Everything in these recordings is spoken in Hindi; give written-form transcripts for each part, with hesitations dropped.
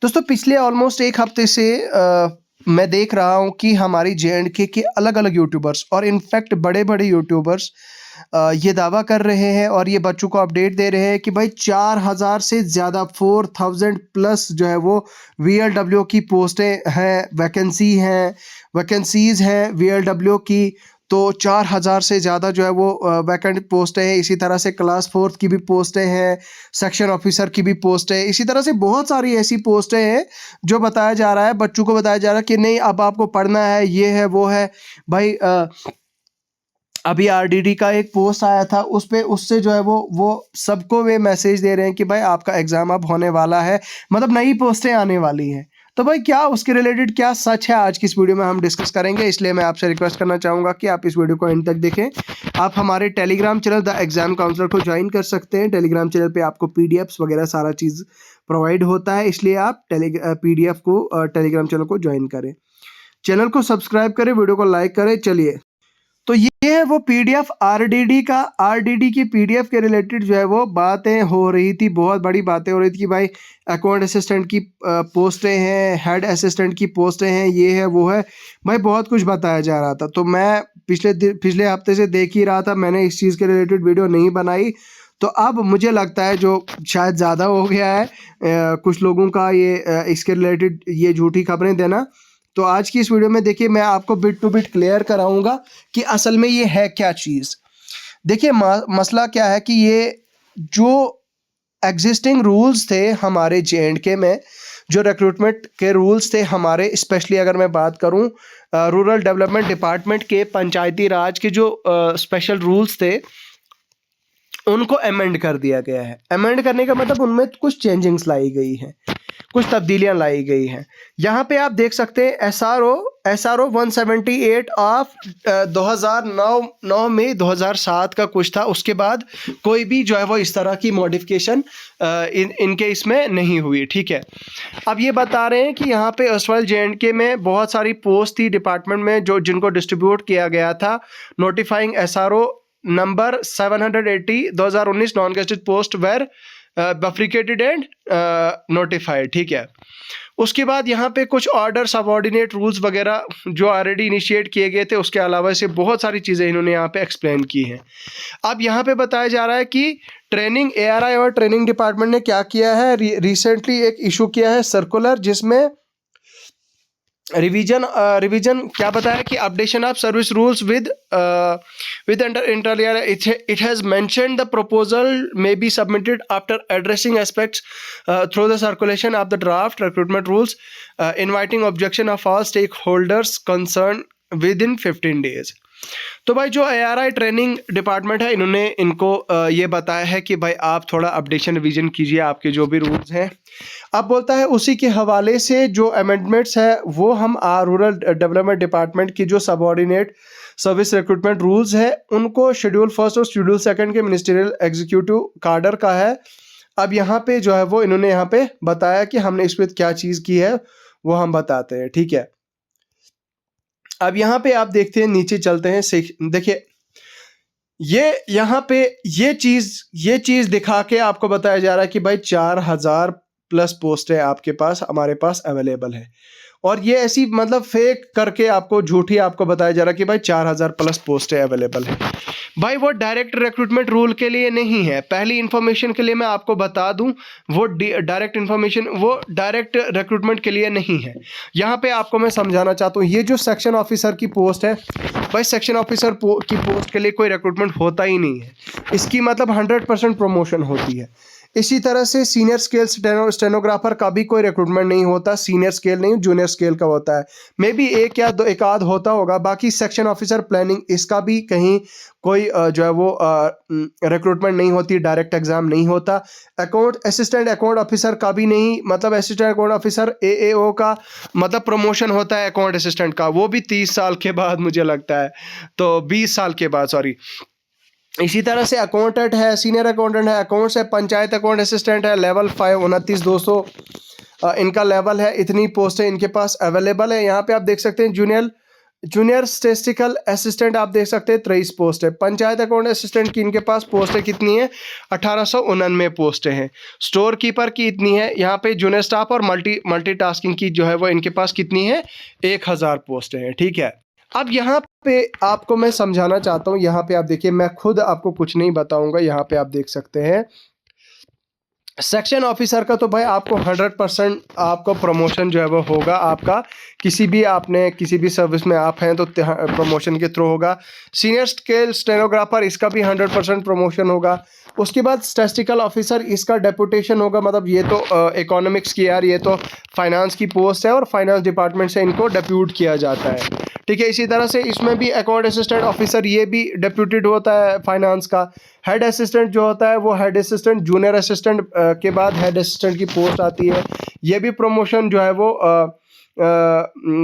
दोस्तों पिछले ऑलमोस्ट एक हफ्ते से मैं देख रहा हूँ कि हमारी जे.एंड.के के अलग-अलग यूट्यूबर्स और इनफैक्ट बड़े-बड़े यूट्यूबर्स ये दावा कर रहे हैं और ये बच्चों को अपडेट दे रहे हैं कि भाई 4000 से ज़्यादा 4000 प्लस जो है वो वीएलडब्ल्यू की पोस्टें हैं, वैकेंसीज़ हैं वीएलडब्ल्यू की। तो 4000 से ज़्यादा जो है वो वैकेंट पोस्टें हैं। इसी तरह से क्लास 4th की भी पोस्टें हैं, सेक्शन ऑफिसर की भी पोस्ट है। इसी तरह से बहुत सारी ऐसी पोस्टें हैं जो बताया जा रहा है, बच्चों को बताया जा रहा है कि नहीं अब आपको पढ़ना है, ये है वो है। भाई अभी आरडीडी का एक पोस्ट आया था, उससे जो है वो सबको वे मैसेज दे रहे हैं कि भाई आपका एग्ज़ाम अब होने वाला है, मतलब नई पोस्टें आने वाली हैं। तो भाई क्या उसके रिलेटेड क्या सच है, आज की इस वीडियो में हम डिस्कस करेंगे। इसलिए मैं आपसे रिक्वेस्ट करना चाहूँगा कि आप इस वीडियो को एंड तक देखें। आप हमारे Telegram channel the exam counsellor को ज्वाइन कर सकते हैं। टेलीग्राम चैनल पे आपको पीडीएफ्स वगैरह सारा चीज़ प्रोवाइड होता है, इसलिए आप पीडीएफ को टेलीग्राम चैनल को ज्वाइन करें। चैनल को सब्सक्राइब करें, वीडियो को लाइक करें। चलिए, तो ये है वो पीडीएफ आरडीडी की पीडीएफ के रिलेटेड जो है वो बातें हो रही थी, बहुत बड़ी बातें हो रही थी कि भाई अकाउंट असिस्टेंट की पोस्टें हैं, हेड असिस्टेंट की पोस्टें हैं, ये है वो है। भाई बहुत कुछ बताया जा रहा था, तो मैं पिछले हफ्ते से देख ही रहा था, मैंने इस चीज़ के रिलेटेड वीडियो नहीं बनाई। तो अब मुझे लगता है जो शायद ज़्यादा हो गया है कुछ लोगों का ये इसके रिलेटेड ये झूठी खबरें देना। तो आज की इस वीडियो में देखिए मैं आपको बिट टू बिट क्लियर कराऊंगा कि असल में ये है क्या चीज़। देखिए मसला क्या है कि ये जो एग्जिस्टिंग रूल्स थे हमारे जे.एंड.के में, जो रिक्रूटमेंट के रूल्स थे हमारे, स्पेशली अगर मैं बात करूं रूरल डेवलपमेंट डिपार्टमेंट के पंचायती राज के जो स्पेशल रूल्स थे उनको अमेंड कर दिया गया है। अमेंड करने का मतलब उनमें कुछ चेंजिंग्स लाई गई हैं, कुछ तब्दीलियां लाई गई हैं। यहाँ पे आप देख सकते हैं एसआरओ 178 ऑफ 2009 में 2007 का कुछ था। उसके बाद कोई भी जो है वो इस तरह की मॉडिफिकेशन इनके इसमें नहीं हुई, ठीक है। अब ये बता रहे हैं कि यहाँ पे असवाल जे.एंड.के में बहुत सारी पोस्ट थी डिपार्टमेंट में जो जिनको डिस्ट्रीब्यूट किया गया था। Notifying SRO number 780 2019 non gazetted post were bifurcated and notified, ठीक है। उसके बाद यहाँ पे कुछ ऑर्डर सबऑर्डिनेट रूल्स वगैरह जो ऑलरेडी इनिशिएट किए गए थे, उसके अलावा से बहुत सारी चीज़ें इन्होंने यहाँ पे एक्सप्लेन की हैं। अब यहाँ पे बताया जा रहा है कि ट्रेनिंग एआरआई और ट्रेनिंग डिपार्टमेंट ने क्या किया है, रिसेंटली एक इशू किया है सर्कुलर, जिसमें रिवीजन क्या बताया कि updation of service rules with inter it has mentioned the proposal may be submitted after addressing aspects through the circulation of the draft recruitment rules inviting objection of all stakeholders concern within 15 days। तो भाई जो एआरआई ट्रेनिंग डिपार्टमेंट है इन्होंने इनको ये बताया है कि भाई आप थोड़ा अपडेशन रिवीजन कीजिए आपके जो भी रूल्स हैं। अब बोलता है उसी के हवाले से जो अमेंडमेंट्स है वो हम रूरल डेवलपमेंट डिपार्टमेंट की जो सबऑर्डिनेट सर्विस रिक्रूटमेंट रूल्स है उनको शेड्यूल 1 और शेड्यूल 2 के मिनिस्ट्रियल एग्जीक्यूटिव कार्डर का है। अब यहाँ पे जो है वो इन्होंने यहाँ पे बताया कि हमने इस पर क्या चीज़ की है वो हम बताते हैं, ठीक है। अब यहाँ पे आप देखते हैं, नीचे चलते हैं, देखिए ये यहाँ पे ये चीज़ दिखा के आपको बताया जा रहा है कि भाई 4000 प्लस पोस्टें आपके पास हमारे पास अवेलेबल है। और ये ऐसी मतलब फेक करके आपको झूठी आपको बताया जा रहा है कि भाई 4000 प्लस पोस्टें अवेलेबल है। भाई वो डायरेक्ट रिक्रूटमेंट रूल के लिए नहीं है। पहली इन्फॉर्मेशन के लिए मैं आपको बता दूं, वो डायरेक्ट रिक्रूटमेंट के लिए नहीं है। यहाँ पे आपको मैं समझाना चाहता हूँ, ये जो सेक्शन ऑफिसर की पोस्ट है, भाई सेक्शन ऑफिसर की पोस्ट के लिए कोई रिक्रूटमेंट होता ही नहीं है। इसकी मतलब 100% प्रमोशन होती है। इसी तरह से सीनियर स्केल स्टेनोग्राफर का भी कोई रिक्रूटमेंट नहीं होता, सीनियर स्केल नहीं जूनियर स्केल का होता है। मे बी एक आध होता होगा। बाकी सेक्शन ऑफिसर प्लानिंग इसका भी कहीं कोई जो है वो रिक्रूटमेंट नहीं होती, डायरेक्ट एग्जाम नहीं होता। अकाउंट असिस्टेंट अकाउंट ऑफिसर का भी नहीं, मतलब असिस्टेंट अकाउंट ऑफिसर एएओ का मतलब प्रमोशन होता है अकाउंट असिस्टेंट का, वो भी 30 साल के बाद मुझे लगता है, तो 20 साल के बाद, सॉरी। इसी तरह से अकाउंटेंट है, सीनियर अकाउंटेंट है, अकाउंट्स है, पंचायत अकाउंट असिस्टेंट है, लेवल 5 29,200 इनका लेवल है। इतनी पोस्टें इनके पास अवेलेबल है। यहाँ पे आप देख सकते हैं जूनियर स्टेटिस्टिकल असिस्टेंट आप देख सकते हैं 23 पोस्ट है। पंचायत अकाउंट असिस्टेंट की इनके पास पोस्टें कितनी है? 1899 पोस्टें हैं। स्टोर कीपर की इतनी है। यहाँ पे जूनियर स्टाफ और मल्टीटास्किंग की जो है वो इनके पास कितनी है? 1000 पोस्टें हैं। ठीक है, अब यहाँ पे आपको मैं समझाना चाहता हूँ। यहाँ पे आप देखिए, मैं खुद आपको कुछ नहीं बताऊंगा। यहाँ पे आप देख सकते हैं सेक्शन ऑफिसर का तो भाई आपको 100% आपको प्रमोशन जो है वो होगा। आपका आपने किसी भी सर्विस में आप हैं तो प्रमोशन के थ्रू होगा। सीनियर स्केल स्टेनोग्राफर इसका भी 100% प्रमोशन होगा। उसके बाद स्टैटिस्टिकल ऑफिसर इसका डेपुटेशन होगा। मतलब ये तो इकोनॉमिक्स की यार, ये तो फाइनेंस की पोस्ट है और फाइनेंस डिपार्टमेंट से इनको डेप्यूट किया जाता है। ठीक है, इसी तरह से इसमें भी अकाउंट असिस्टेंट ऑफिसर ये भी डेप्यूटेड होता है फाइनेंस का। हेड असिस्टेंट जो होता है वो हेड असिस्टेंट, जूनियर असिस्टेंट के बाद हेड असिस्टेंट की पोस्ट आती है। ये भी प्रमोशन जो है वो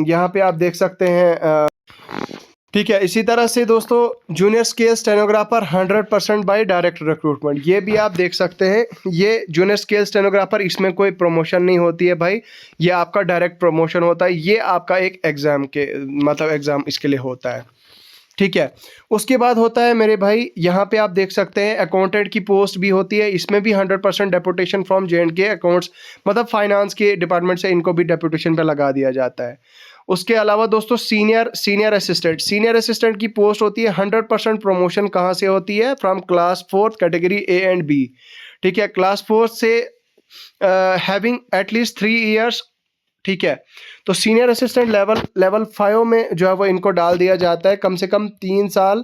यहाँ पे आप देख सकते हैं। ठीक है, इसी तरह से दोस्तों junior scale stenographer 100% by direct recruitment, ये भी आप देख सकते हैं। ये जूनियर स्केल स्टेनोग्राफर, इसमें कोई प्रमोशन नहीं होती है भाई, ये आपका डायरेक्ट प्रमोशन होता है। ये आपका एक एग्जाम के मतलब एग्जाम इसके लिए होता है। ठीक है, उसके बाद होता है मेरे भाई, यहाँ पे आप देख सकते हैं अकाउंटेंट की पोस्ट भी होती है। इसमें भी 100% डेपुटेशन फ्रॉम J&K अकाउंट्स, मतलब फाइनेंस के डिपार्टमेंट से इनको भी डेपुटेशन पे लगा दिया जाता है। उसके अलावा दोस्तों सीनियर असिस्टेंट की पोस्ट होती है। 100% प्रमोशन कहाँ से होती है? From class 4 category A and B। ठीक है, क्लास 4 से हैविंग एटलीस्ट 3 ईयर्स। ठीक है, तो सीनियर असिस्टेंट लेवल 5 में जो है वो इनको डाल दिया जाता है। कम से कम 3 साल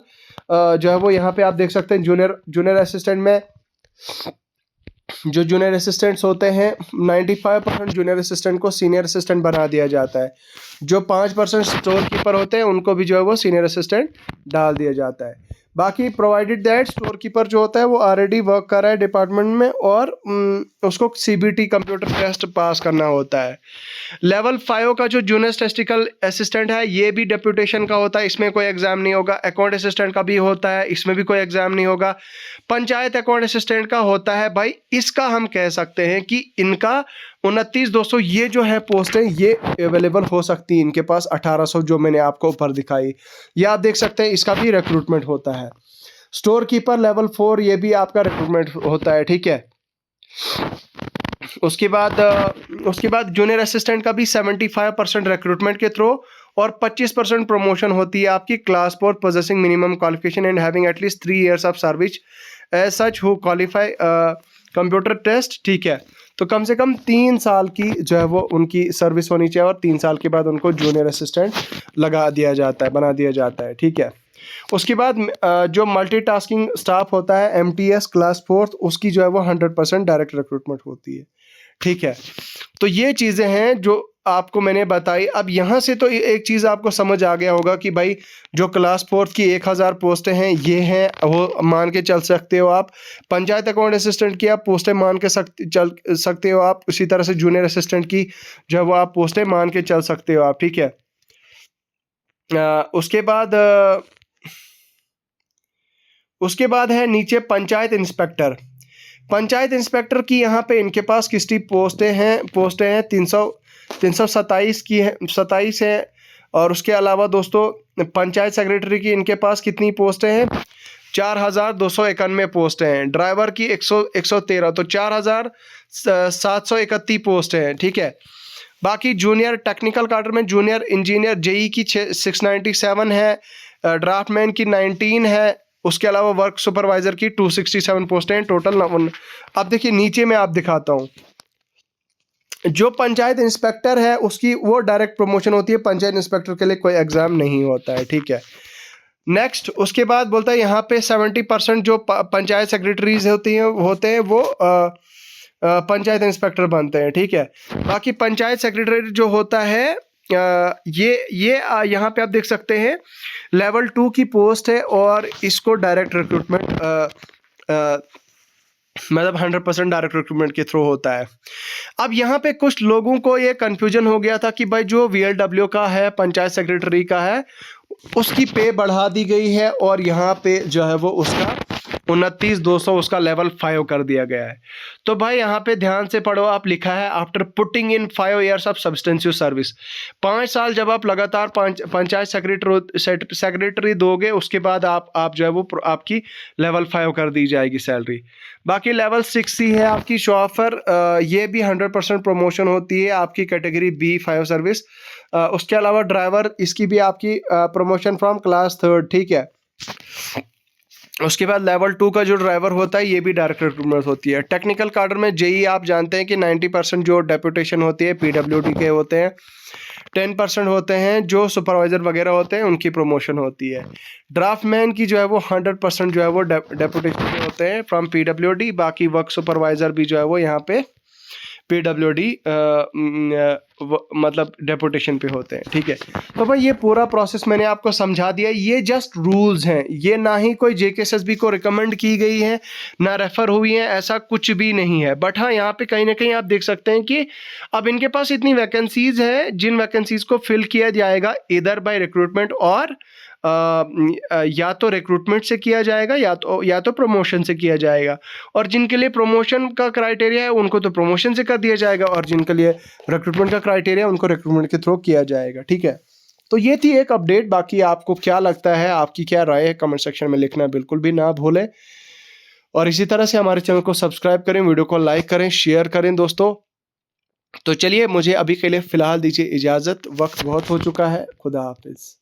जो है वो यहाँ पे आप देख सकते हैं। जूनियर असिस्टेंट में जो जूनियर असिस्टेंट्स होते हैं 95% जूनियर असिस्टेंट को सीनियर असिस्टेंट बना दिया जाता है। जो 5% स्टोर कीपर होते हैं उनको भी जो है वो सीनियर असिस्टेंट डाल दिया जाता है। बाकी प्रोवाइडेड दैट स्टोर कीपर जो होता है वो ऑलरेडी वर्क कर रहा है डिपार्टमेंट में और उसको CBT कंप्यूटर टेस्ट पास करना होता है। लेवल 5 का जो जूनियर स्टैटिस्टिकल असिस्टेंट है ये भी डेप्यूटेशन का होता है, इसमें कोई एग्जाम नहीं होगा। अकाउंट असिस्टेंट का भी होता है, इसमें भी कोई एग्जाम नहीं होगा। पंचायत अकाउंट असिस्टेंट का होता है भाई, इसका हम कह सकते हैं कि इनका 29,200 ये जो है पोस्ट है ये अवेलेबल हो सकती है इनके पास। 1800 जो मैंने आपको ऊपर दिखाई, ये आप देख सकते हैं, इसका भी रिक्रूटमेंट होता है। स्टोर कीपर लेवल 4 ये भी आपका रिक्रूटमेंट होता है। ठीक है, उसके बाद जूनियर असिस्टेंट का भी 75% रिक्रूटमेंट के थ्रू और 25% प्रमोशन होती है आपकी class 4 possessing minimum qualification and having at least 3 years of service as such who qualify computer test. ठीक है, तो कम से कम 3 साल की जो है वो उनकी सर्विस होनी चाहिए और 3 साल के बाद उनको जूनियर असिस्टेंट बना दिया जाता है। ठीक है, उसके बाद जो मल्टीटास्किंग स्टाफ होता है MTS क्लास 4, उसकी जो है वो 100% डायरेक्ट रिक्रूटमेंट होती है। ठीक है, तो ये चीज़ें हैं जो आपको मैंने बताई। अब यहाँ से तो एक चीज़ आपको समझ आ गया होगा कि भाई जो क्लास 4 की 1000 पोस्टें हैं ये हैं, वो मान के चल सकते हो आप। पंचायत अकाउंट असिस्टेंट की आप पोस्टें मान के चल सकते हो आप। उसी तरह से जूनियर असिस्टेंट की जो है वो आप पोस्टें मान के चल सकते हो आप। ठीक है, उसके बाद है नीचे पंचायत इंस्पेक्टर। पंचायत इंस्पेक्टर की यहाँ पे इनके पास कितनी पोस्टें हैं 327 की है, 27 है। और उसके अलावा दोस्तों पंचायत सेक्रेटरी की इनके पास कितनी पोस्टें हैं? 4291 पोस्टें हैं। ड्राइवर की 113, तो 4731 पोस्टें हैं। ठीक है, बाकी जूनियर टेक्निकल कार्डर में जूनियर इंजीनियर JE की 697 है, ड्राफ्टमैन की 19 है। उसके अलावा वर्क सुपरवाइजर की 267 पोस्टें हैं टोटल। अब देखिए नीचे में आप दिखाता हूँ, जो पंचायत इंस्पेक्टर है उसकी वो डायरेक्ट प्रमोशन होती है। पंचायत इंस्पेक्टर के लिए कोई एग्जाम नहीं होता है। ठीक है, नेक्स्ट उसके बाद बोलता है यहाँ पे 70% जो पंचायत सेक्रेटरीज होते हैं वो पंचायत इंस्पेक्टर बनते हैं। ठीक है, बाकी पंचायत सेक्रेटरी जो होता है ये यहाँ पे आप देख सकते हैं लेवल 2 की पोस्ट है और इसको डायरेक्ट रिक्रूटमेंट मतलब 100% डायरेक्ट रिक्रूटमेंट के थ्रू होता है। अब यहाँ पे कुछ लोगों को ये कन्फ्यूजन हो गया था कि भाई जो VLW का है, पंचायत सेक्रेटरी का है, उसकी पे बढ़ा दी गई है और यहाँ पे जो है वो उसका 29,200 उसका लेवल 5 कर दिया गया है। तो भाई यहाँ पे ध्यान से पढ़ो, आप लिखा है after putting in 5 years of substantial service. 5 साल जब आप लगातार पंचायत सेक्रेटरी दोगे, उसके बाद आप जो है वो आपकी लेवल 5 कर दी जाएगी सैलरी। बाकी लेवल 6 ही है आपकी शॉफर, ये भी 100% प्रमोशन होती है आपकी कैटेगरी B5 सर्विस। उसके अलावा ड्राइवर, इसकी भी आपकी प्रमोशन फ्रॉम क्लास 3, ठीक है। उसके बाद लेवल 2 का जो ड्राइवर होता है, ये भी डायरेक्ट रिक्रूटमेंट होती है। टेक्निकल काडर में जेई आप जानते हैं कि 90% जो डेपुटेशन होती है पीडब्ल्यूडी के होते हैं, 10% होते हैं जो सुपरवाइजर वगैरह होते हैं, उनकी प्रमोशन होती है। ड्राफ्टमैन की जो है वो 100% जो है वो डेपुटेशन के होते हैं फ्रॉम पीडब्ल्यूडी। बाकी वर्क सुपरवाइजर भी जो है वो यहाँ पे पीडब्ल्यूडी मतलब डेपुटेशन पे होते हैं, ठीक है। तो भाई ये पूरा प्रोसेस मैंने आपको समझा दिया। ये जस्ट रूल्स हैं, ये ना ही कोई जेकेएसएसबी को रिकमेंड की गई है, ना रेफर हुई है, ऐसा कुछ भी नहीं है। बट हाँ, यहाँ पे कहीं ना कहीं आप देख सकते हैं कि अब इनके पास इतनी वैकेंसीज है, जिन वैकेंसीज को फिल किया जाएगा इधर बाय रिक्रूटमेंट, और या तो रिक्रूटमेंट से किया जाएगा या तो प्रमोशन से किया जाएगा। और जिनके लिए प्रमोशन का क्राइटेरिया है उनको तो प्रमोशन से कर दिया जाएगा, और जिनके लिए रिक्रूटमेंट का क्राइटेरिया उनको रिक्रूटमेंट के थ्रू किया जाएगा, ठीक है। तो ये थी एक अपडेट। बाकी आपको क्या लगता है, आपकी क्या राय है, कमेंट सेक्शन में लिखना बिल्कुल भी ना भूलें। और इसी तरह से हमारे चैनल को सब्सक्राइब करें, वीडियो को लाइक करें, शेयर करें दोस्तों। तो चलिए, मुझे अभी के लिए फ़िलहाल दीजिए इजाज़त, वक्त बहुत हो चुका है। खुदा हाफिज़।